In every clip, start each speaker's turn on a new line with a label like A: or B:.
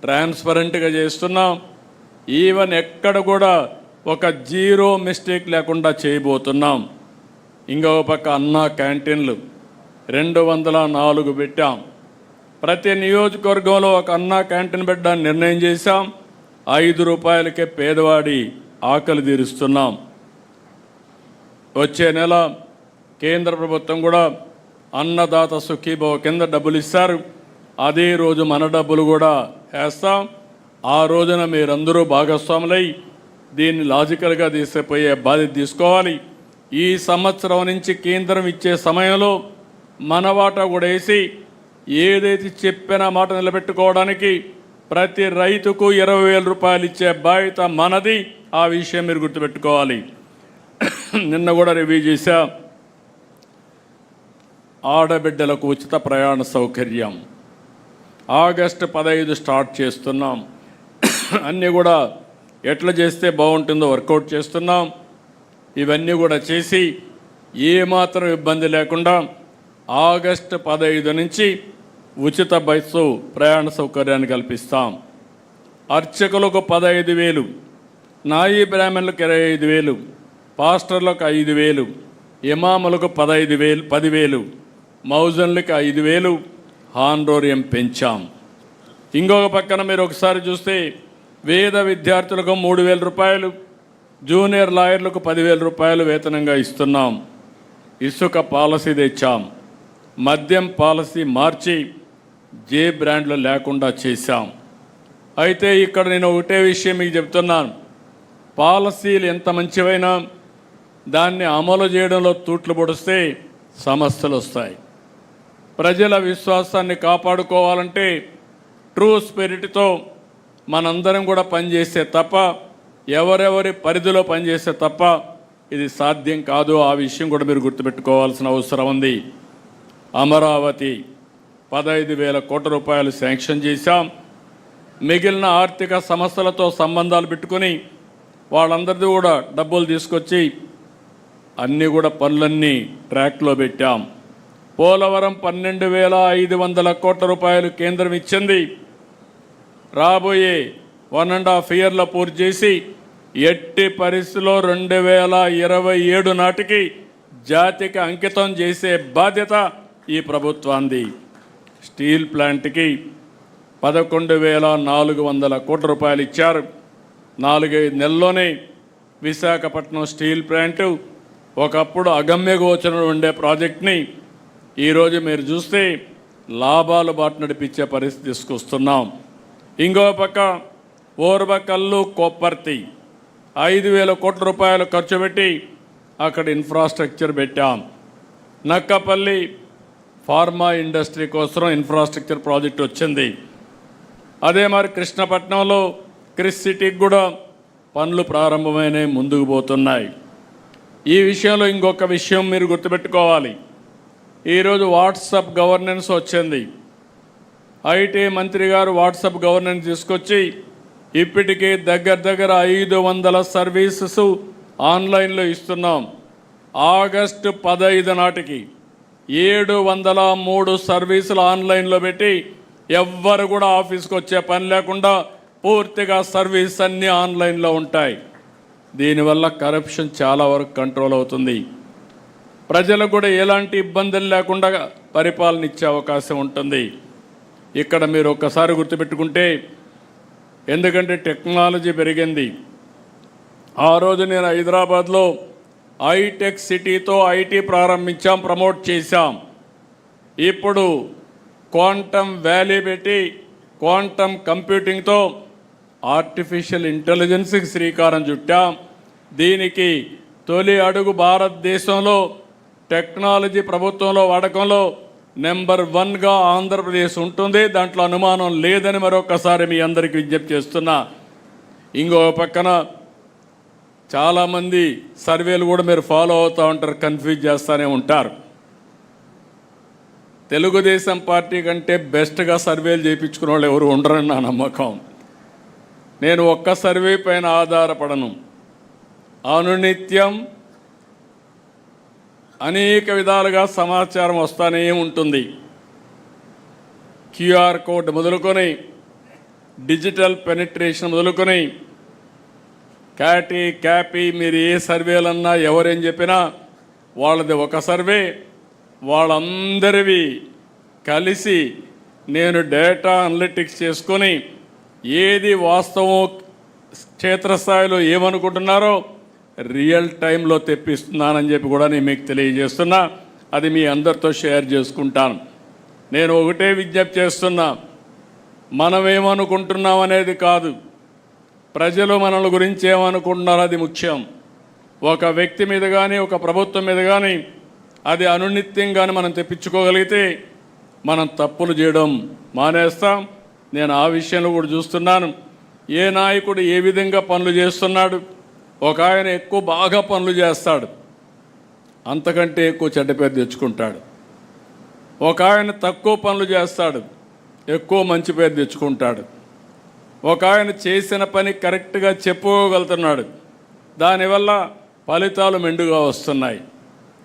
A: ట్రాన్స్పరెంట్గా చేస్తున్నాం. ఈవెన్ ఎక్కడ కూడా ఒక జీరో మిస్టేక్ లేకుండా చేయబోతున్నాం. ఇంకొక పక్క అన్నా క్యాంటీన్లు 204 పెట్టాం. ప్రతి నియోజకవర్గంలో ఒక అన్నా క్యాంటీన్ పెట్టడానికి నిర్ణయం చేశాం. 5 రూపాయలకే పేదవాడి ఆకలి తీరుస్తున్నాం. వచ్చే నెల కేంద్ర ప్రభుత్వం కూడా అన్నదాత సుఖీభవ కింద డబ్బులు ఇస్తారు. అదే రోజు మన డబ్బులు కూడా వేస్తాం. ఆ రోజున మీరందరూ భాగస్వాములై దీన్ని లాజికల్గా తీసుకుపోయే బాధ్యత తీసుకోవాలి. ఈ సంవత్సరం నుంచి కేంద్రం ఇచ్చే సమయంలో మన వాటా కూడా వేసి ఏదైతే చెప్పిన మాట నిలబెట్టుకోవడానికి ప్రతి రైతుకు 20,000 రూపాయలు ఇచ్చే బాధ్యత మనది. ఆ విషయం మీరు గుర్తుపెట్టుకోవాలి. నిన్న కూడా రివ్యూ చేశా. ఆడబిడ్డలకు ఉచిత ప్రయాణ సౌకర్యం ఆగస్టు 15 స్టార్ట్ చేస్తున్నాం. అన్నీ కూడా ఎట్లా చేస్తే బాగుంటుందో వర్కౌట్ చేస్తున్నాం. ఇవన్నీ కూడా చేసి ఏమాత్రం ఇబ్బంది లేకుండా ఆగస్టు 15 నుంచి ఉచిత బస్సు ప్రయాణ సౌకర్యాన్ని కల్పిస్తాం. అర్చకులకు 15,000, నాయీ బ్రాహ్మణులకు 25,000, పాస్టర్లకు 5,000, ఇమాములకు 10,000, మౌజన్లకు 5,000 హానరోరియం పెంచాం. ఇంకొక పక్కన మీరు ఒకసారి చూస్తే వేద విద్యార్థులకు 3,000 రూపాయలు, జూనియర్ లాయర్లకు 10,000 రూపాయలు వేతనంగా ఇస్తున్నాం. ఇసుక పాలసీ తెచ్చాం. మద్యం పాలసీ మార్చి జే బ్రాండ్లు లేకుండా చేశాం. అయితే ఇక్కడ నేను ఒకటే విషయం మీకు చెప్తున్నాను. పాలసీలు ఎంత మంచివైనా దాన్ని అమలు చేయడంలో తూట్లు పొడిస్తే సమస్యలు వస్తాయి. ప్రజల విశ్వాసాన్ని కాపాడుకోవాలంటే ట్రూ స్పిరిట్తో మనందరం కూడా పనిచేస్తే తప్ప, ఎవరెవరి పరిధిలో పనిచేస్తే తప్ప ఇది సాధ్యం కాదు. ఆ విషయం కూడా మీరు గుర్తుపెట్టుకోవాల్సిన అవసరం ఉంది. అమరావతి 15,000 కోట్ల రూపాయలు శాంక్షన్ చేశాం. మిగిలిన ఆర్థిక సమస్యలతో సంబంధాలు పెట్టుకుని వాళ్ళందరిది కూడా డబ్బులు తీసుకొచ్చి అన్నీ కూడా పనులన్నీ ట్రాక్లో పెట్టాం. పోలవరం 12,500 కోట్ల రూపాయలు కేంద్రం ఇచ్చింది. రాబోయే 1.5 ఇయర్లో పూర్తి చేసి ఎట్టి పరిస్థితిలో 2027 నాటికి జాతికి అంకితం చేసే బాధ్యత ఈ ప్రభుత్వాన్ని. స్టీల్ ప్లాంట్కి 11,400 కోట్ల రూపాయలు ఇచ్చారు. 4-5 నెలల్లోనే విశాఖపట్నం స్టీల్ ప్లాంటు ఒకప్పుడు అగమ్యగోచరంలో ఉండే ప్రాజెక్ట్ని ఈరోజు మీరు చూస్తే లాభాలు బాట నడిపించే పరిస్థితి తీసుకొస్తున్నాం. ఇంకో పక్క ఓర్వకల్లు కొప్పర్తి 5,000 కోట్ల రూపాయలు ఖర్చు పెట్టి అక్కడ ఇన్ఫ్రాస్ట్రక్చర్ పెట్టాం. నక్కపల్లి ఫార్మా ఇండస్ట్రీ కోసం ఇన్ఫ్రాస్ట్రక్చర్ ప్రాజెక్ట్ వచ్చింది. అదే మరి కృష్ణపట్నంలో క్రిస్ సిటీకి కూడా పనులు ప్రారంభమైనవి, ముందుకు పోతున్నాయి. ఈ విషయంలో ఇంకొక విషయం మీరు గుర్తుపెట్టుకోవాలి. ఈరోజు వాట్సాప్ గవర్నెన్స్ వచ్చింది. ఐటీ మంత్రి గారు వాట్సాప్ గవర్నెన్స్ తీసుకొచ్చి ఇప్పటికే దగ్గర 500 సర్వీసెస్ ఆన్లైన్లో ఇస్తున్నాం. ఆగస్టు 15 నాటికి 703 సర్వీసులు ఆన్లైన్లో పెట్టి ఎవ్వరు కూడా ఆఫీస్కి వచ్చే పని లేకుండా పూర్తిగా సర్వీస్ అన్నీ ఆన్లైన్లో ఉంటాయి. దీనివల్ల కరప్షన్ చాలా వరకు కంట్రోల్ అవుతుంది. ప్రజలకు కూడా ఎలాంటి ఇబ్బందులు లేకుండా పరిపాలన ఇచ్చే అవకాశం ఉంటుంది. ఇక్కడ మీరు ఒక్కసారి గుర్తుపెట్టుకుంటే, ఎందుకంటే టెక్నాలజీ పెరిగింది. ఆ రోజు నేను హైదరాబాద్లో హైటెక్ సిటీతో ఐటీ ప్రారంభించాం, ప్రమోట్ చేశాం. ఇప్పుడు క్వాంటమ్ వ్యాలీ పెట్టి క్వాంటమ్ కంప్యూటింగ్తో ఆర్టిఫిషియల్ ఇంటెలిజెన్స్కి శ్రీకారం చుట్టాం. దీనికి తొలి అడుగు భారతదేశంలో టెక్నాలజీ ప్రభుత్వంలో వాడకంలో నెంబర్ 1గా ఆంధ్రప్రదేశ్ ఉంటుంది. దాంట్లో అనుమానం లేదని మరొకసారి మీ అందరికీ విజ్ఞప్తి చేస్తున్నా. ఇంకో పక్కన చాలామంది సర్వేలు కూడా మీరు ఫాలో అవుతూ ఉంటారు, కన్ఫ్యూజ్ చేస్తూనే ఉంటారు. తెలుగుదేశం పార్టీ కంటే బెస్ట్గా సర్వేలు చేయించుకునే వాళ్ళు ఎవరు ఉండరని నా నమ్మకం. నేను ఒక్క సర్వే పైన ఆధారపడను. అనునిత్యం అనేక విధాలుగా సమాచారం వస్తూనే ఉంటుంది. క్యూఆర్ కోడ్ మొదలుకొని డిజిటల్ పెనిట్రేషన్ మొదలుకొని క్యాపీ మీరు ఏ సర్వేలన్నా ఎవరేం చెప్పినా వాళ్ళది ఒక సర్వే, వాళ్ళందరివి కలిసి నేను డేటా అనలిటిక్స్ చేసుకొని ఏది వాస్తవం క్షేత్రస్థాయిలో ఏమనుకుంటున్నారో రియల్ టైంలో తెప్పిస్తున్నానని చెప్పి కూడా నేను మీకు తెలియజేస్తున్నా. అది మీ అందరితో షేర్ చేసుకుంటాను. నేను ఒకటే విజ్ఞప్తి చేస్తున్నా, మనమేమనుకుంటున్నాం అనేది కాదు, ప్రజలు మనల గురించి ఏమనుకుంటున్నారో అది ముఖ్యం. ఒక వ్యక్తి మీద కానీ ఒక ప్రభుత్వం మీద కానీ అది అనునిత్యం కానీ మనం తెప్పించుకోగలిగితే మనం తప్పులు చేయడం మానేస్తాం. నేను ఆ విషయంలో కూడా చూస్తున్నాను. ఏ నాయకుడు ఏ విధంగా పనులు చేస్తున్నాడు, ఒక ఆయన ఎక్కువ బాగా పనులు చేస్తాడు, అంతకంటే ఎక్కువ చెడ్డ పేరు తెచ్చుకుంటాడు. ఒక ఆయన తక్కువ పనులు చేస్తాడు, ఎక్కువ మంచి పేరు తెచ్చుకుంటాడు. ఒక ఆయన చేసిన పని కరెక్ట్గా చెప్పుకోగలుగుతున్నాడు, దానివల్ల ఫలితాలు మెండుగా వస్తున్నాయి.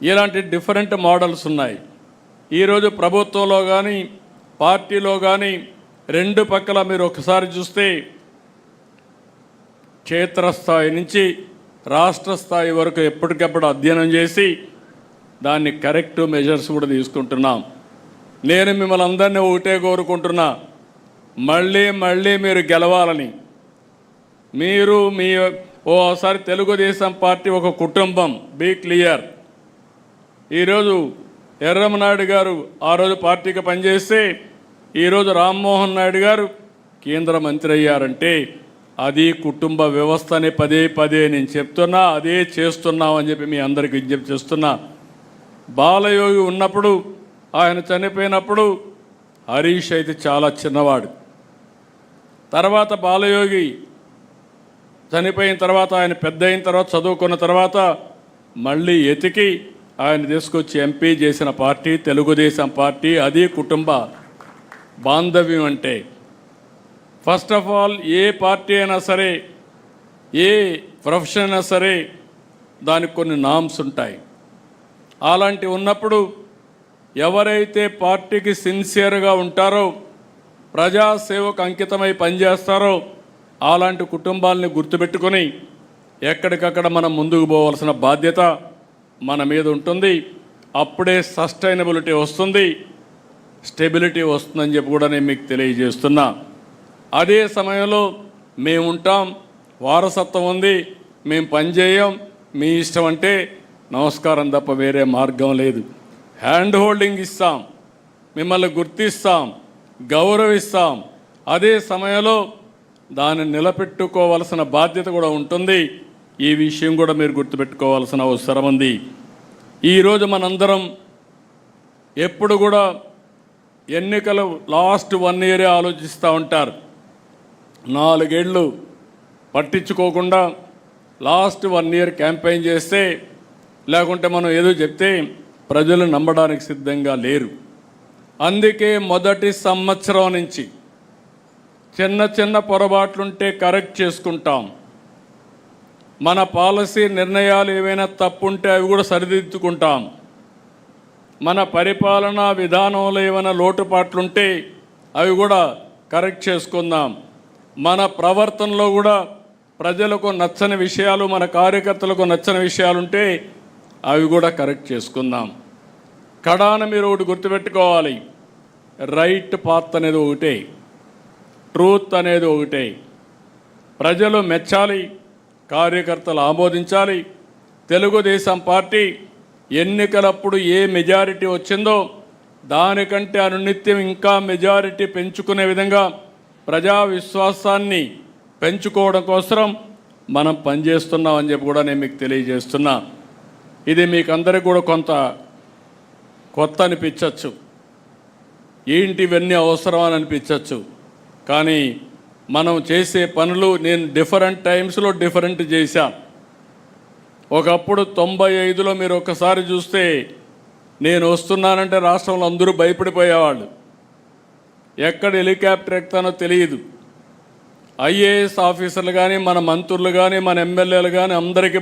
A: ఇలాంటి డిఫరెంట్ మోడల్స్ ఉన్నాయి. ఈరోజు ప్రభుత్వంలో కానీ పార్టీలో కానీ రెండు పక్కల మీరు ఒకసారి చూస్తే క్షేత్రస్థాయి నుంచి రాష్ట్ర స్థాయి వరకు ఎప్పటికప్పుడు అధ్యయనం చేసి దాన్ని కరెక్ట్ మెజర్స్ కూడా తీసుకుంటున్నాం. నేను మిమ్మల్ని అందరినీ ఒకటే కోరుకుంటున్నా, మళ్ళీ మీరు గెలవాలని. మీరు ఓసారి తెలుగుదేశం పార్టీ ఒక కుటుంబం, బీ క్లియర్. ఈరోజు ఎర్రమనాయుడు గారు ఆ రోజు పార్టీకి పనిచేస్తే ఈరోజు రామ్మోహన్ నాయుడు గారు కేంద్ర మంత్రి అయ్యారంటే అది కుటుంబ వ్యవస్థని పదే నేను చెప్తున్నా, అదే చేస్తున్నామని చెప్పి మీ అందరికీ విజ్ఞప్తి చేస్తున్నా. బాలయోగి ఉన్నప్పుడు, ఆయన చనిపోయినప్పుడు హరీష్ అయితే చాలా చిన్నవాడు. తర్వాత బాలయోగి చనిపోయిన తర్వాత ఆయన పెద్ద అయిన తర్వాత చదువుకున్న తర్వాత మళ్ళీ ఎతికి ఆయన తీసుకొచ్చి ఎంపీ చేసిన పార్టీ తెలుగుదేశం పార్టీ. అది కుటుంబ బాంధవ్యం అంటే. First of all A party అయినా సరే, ఏ ప్రొఫెషన్ అయినా సరే దానికి కొన్ని నామ్స్ ఉంటాయి. అలాంటివి ఉన్నప్పుడు ఎవరైతే పార్టీకి సిన్సియర్గా ఉంటారో, ప్రజాసేవకు అంకితమై పనిచేస్తారో అలాంటి కుటుంబాలని గుర్తుపెట్టుకొని ఎక్కడికక్కడ మనం ముందుకు పోవాల్సిన బాధ్యత మన మీద ఉంటుంది. అప్పుడే సస్టైనబిలిటీ వస్తుంది, స్టెబిలిటీ వస్తుందని చెప్పి కూడా నేను మీకు తెలియజేస్తున్నా. అదే సమయంలో మేము ఉంటాం, వారసత్వం ఉంది, మేము పనిచేయం, మీ ఇష్టం అంటే నమస్కారం తప్ప వేరే మార్గం లేదు. హ్యాండ్ హోల్డింగ్ ఇస్తాం, మిమ్మల్ని గుర్తిస్తాం, గౌరవిస్తాం. అదే సమయంలో దాన్ని నిలబెట్టుకోవాల్సిన బాధ్యత కూడా ఉంటుంది. ఈ విషయం కూడా మీరు గుర్తుపెట్టుకోవాల్సిన అవసరం ఉంది. ఈరోజు మనందరం ఎప్పుడు కూడా ఎన్నికలు లాస్ట్ 1 year ఆలోచిస్తూ ఉంటారు. 4 ఏళ్ళు పట్టించుకోకుండా లాస్ట్ 1 year క్యాంపెయిన్ చేస్తే, లేకుంటే మనం ఏదో చెప్తే ప్రజలు నమ్మడానికి సిద్ధంగా లేరు. అందుకే మొదటి సంవత్సరం నుంచి చిన్న పొరపాట్లుంటే కరెక్ట్ చేసుకుంటాం. మన పాలసీ నిర్ణయాలు ఏవైనా తప్పుంటే అవి కూడా సరిదిద్దుకుంటాం. మన పరిపాలనా విధానంలో ఏమైనా లోటుపాట్లుంటే అవి కూడా కరెక్ట్ చేసుకుందాం. మన ప్రవర్తనలో కూడా ప్రజలకు నచ్చని విషయాలు, మన కార్యకర్తలకు నచ్చని విషయాలుంటే అవి కూడా కరెక్ట్ చేసుకుందాం. కడాన మీరు ఒకటి గుర్తుపెట్టుకోవాలి, రైట్ పాత్ అనేది ఒకటే, ట్రూత్ అనేది ఒకటే. ప్రజలు మెచ్చాలి, కార్యకర్తలు ఆమోదించాలి. తెలుగుదేశం పార్టీ ఎన్నికలప్పుడు ఏ మెజారిటీ వచ్చిందో దానికంటే అనునిత్యం ఇంకా మెజారిటీ పెంచుకునే విధంగా ప్రజా విశ్వాసాన్ని పెంచుకోవడం కోసం మనం పనిచేస్తున్నామని చెప్పి కూడా నేను మీకు తెలియజేస్తున్నా. ఇది మీకు అందరికీ కూడా కొంత కొత్త అనిపించవచ్చు, ఏంటి ఇవన్నీ అవసరం అని అనిపించవచ్చు. కానీ మనం చేసే పనులు నేను డిఫరెంట్ టైమ్స్లో డిఫరెంట్ చేశా. ఒకప్పుడు 95లో మీరు ఒక్కసారి చూస్తే నేను వస్తున్నానంటే రాష్ట్రంలో అందరూ భయపడిపోయేవాళ్ళు. ఎక్కడ హెలికాప్టర్ ఎక్కుతానో తెలియదు. ఐఏఎస్ ఆఫీసర్లు కానీ, మన మంత్రులు కానీ, మన ఎమ్మెల్యేలు కానీ అందరికీ